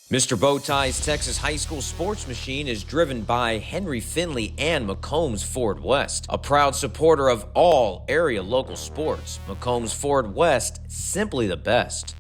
Mr. Bowtie's Texas High School Sports Machine is driven by Henry Finley and McCombs Ford West, a proud supporter of all area local sports. McCombs Ford West, simply the best.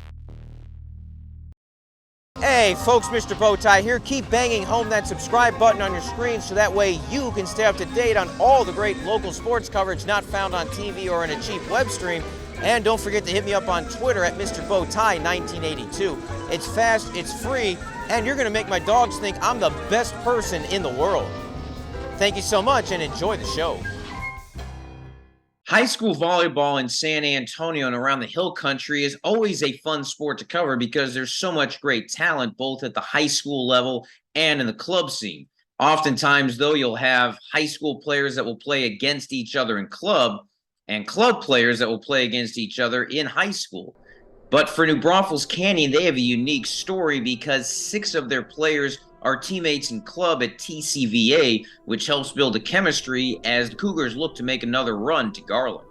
Hey folks, Mr. Bowtie here. Keep banging home that subscribe button on your screen so that way you can stay up to date on all the great local sports coverage not found on TV or in a cheap web stream. And don't forget to hit me up on Twitter at Mr. Bowtie 1982. It's fast, it's free, and you're going to make my dogs think I'm the best person in the world. Thank you so much and enjoy the show. High school volleyball in San Antonio and around the Hill Country is always a fun sport to cover because there's so much great talent both at the high school level and in the club scene. Oftentimes, though, you'll have high school players that will play against each other in club and club players that will play against each other in high school. But for New Braunfels Canyon, they have a unique story because 6 of their players are teammates in club at TCVA, which helps build a chemistry as the Cougars look to make another run to Garland.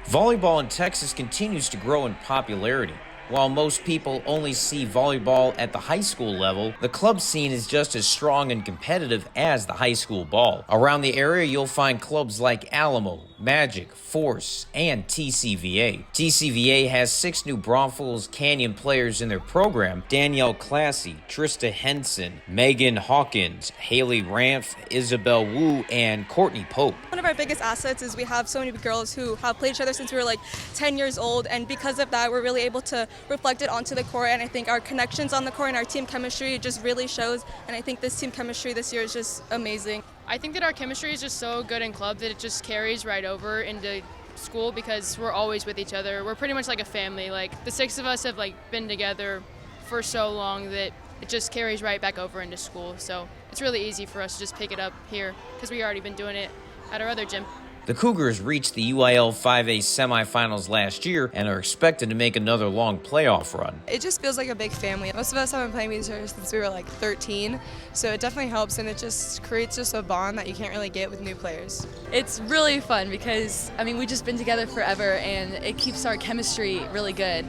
Volleyball in Texas continues to grow in popularity. While most people only see volleyball at the high school level, the club scene is just as strong and competitive as the high school ball. Around the area, you'll find clubs like Alamo, Magic, Force, and TCVA. TCVA has 6 new Braunfels Canyon players in their program: Danielle Classy, Trista Henson, Megan Hawkins, Haylee Ranft, Isabell and Courtney Pope. One of our biggest assets is we have so many girls who have played each other since we were like 10 years old, and because of that, we're really able to reflect it onto the court, and I think our connections on the court and our team chemistry just really shows, and I think this team chemistry this year is just amazing. I think that our chemistry is just so good in club that it just carries right over into school because we're always with each other. We're pretty much like a family. Like the 6 of us have like been together for so long that it just carries right back over into school. So it's really easy for us to just pick it up here because we already been doing it at our other gym. The Cougars reached the UIL 5A semifinals last year and are expected to make another long playoff run. It just feels like a big family. Most of us have been playing with each other since we were like 13, so it definitely helps, and it just creates just a bond that you can't really get with new players. It's really fun because, I mean, we've just been together forever, and it keeps our chemistry really good.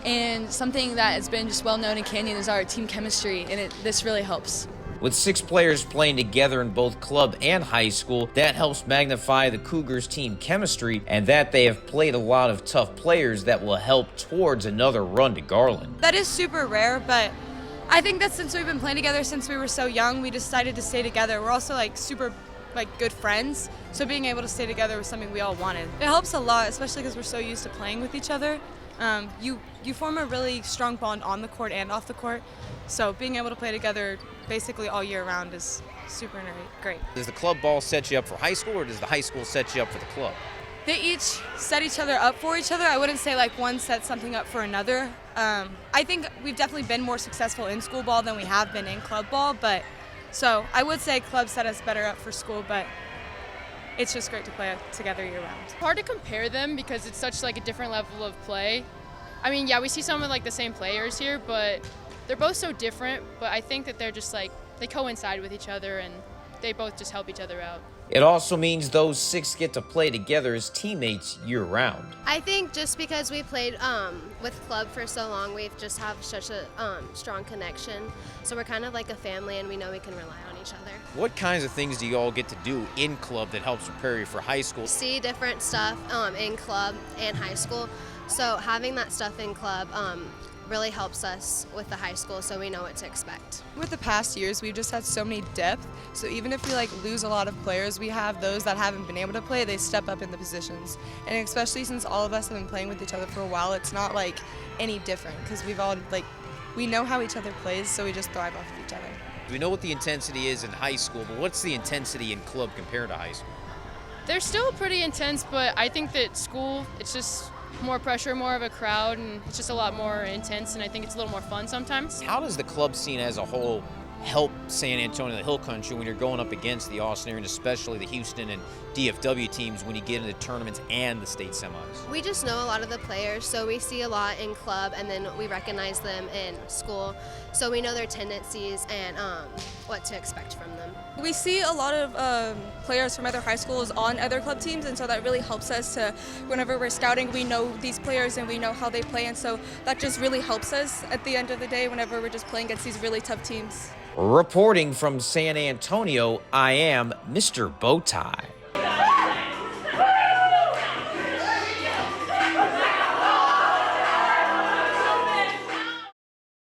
And something that has been just well known in Canyon is our team chemistry, and this really helps. With 6 players playing together in both club and high school, that helps magnify the Cougars' team chemistry, and that they have played a lot of tough players that will help towards another run to Garland. That is super rare, but I think that since we've been playing together since we were so young, we decided to stay together. We're also like super good friends, so being able to stay together was something we all wanted. It helps a lot, especially because we're so used to playing with each other. You form a really strong bond on the court and off the court, so being able to play together basically all year round is super great. Does the club ball set you up for high school, or does the high school set you up for the club? They each set each other up for each other. I wouldn't say like one sets something up for another. I think we've definitely been more successful in school ball than we have been in club ball, but so I would say club set us better up for school, but it's just great to play together year round. It's hard to compare them because it's such like a different level of play. I mean, yeah, we see some of like the same players here, but they're both so different, but I think that they're just like, they coincide with each other and they both just help each other out. It also means those 6 get to play together as teammates year-round. I think just because we played with club for so long, we've just have such a strong connection. So we're kind of like a family, and we know we can rely on each other. What kinds of things do you all get to do in club that helps prepare you for high school? See different stuff in club and high school. So having that stuff in club really helps us with the high school, so we know what to expect. With the past years, we've just had so many depth, so even if we lose a lot of players, we have those that haven't been able to play, they step up in the positions. And especially since all of us have been playing with each other for a while, it's not any different, because we've all we know how each other plays, so we just thrive off of each other. We know what the intensity is in high school, but what's the intensity in club compared to high school? They're still pretty intense, but I think that school, it's just more pressure, more of a crowd, and it's just a lot more intense, and I think it's a little more fun sometimes. How does the club scene as a whole help San Antonio, the Hill Country, when you're going up against the Austin area, and especially the Houston and DFW teams when you get into tournaments and the state semis? We just know a lot of the players, so we see a lot in club, and then we recognize them in school, so we know their tendencies and what to expect from them. We see a lot of players from other high schools on other club teams, and so that really helps us to, whenever we're scouting, we know these players and we know how they play, and so that just really helps us at the end of the day whenever we're just playing against these really tough teams. Reporting from San Antonio, I am Mr. Bowtie.